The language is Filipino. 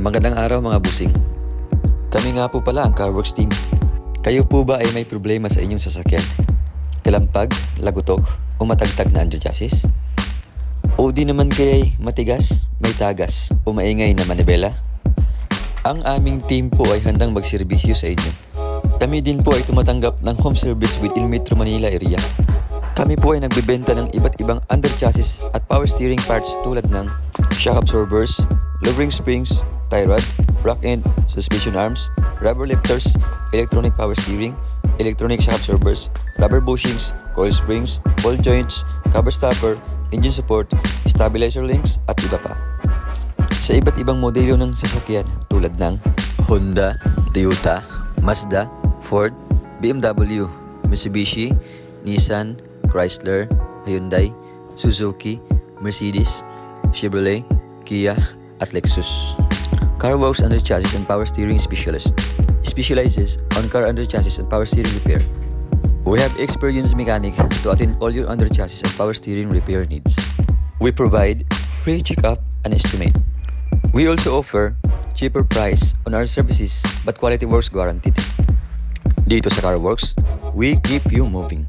Magandang araw mga busing. Kami nga po pala ang Car Worx team. Kayo po ba ay may problema sa inyong sasakyan? Kalampag, lagutok, o matagtag na Underchassis? O di naman kaya'y matigas, may tagas, o maingay na Manibela? Ang aming team po ay handang magserbisyo sa inyo. Kami din po ay tumatanggap ng home service within Metro Manila area. Kami po ay nagbebenta ng iba't ibang underchassis at power steering parts tulad ng shock absorbers, lowering springs, tie rod, rock end, suspension arms, rubber lifters, electronic power steering, electronic shock absorbers, rubber bushings, coil springs, ball joints, cover stopper, engine support, stabilizer links at iba pa. Sa iba't ibang modelo ng sasakyan tulad ng Honda, Toyota, Mazda, Ford, BMW, Mitsubishi, Nissan, Chrysler, Hyundai, Suzuki, Mercedes, Chevrolet, Kia, at Lexus. Car Worx Underchassis and Power Steering Specialist specializes on car underchassis and power steering repair. We have experienced mechanic to attend all your underchassis and power steering repair needs. We provide free checkup and estimate. We also offer cheaper price on our services but quality works guaranteed. Dito sa Car Worx, we keep you moving.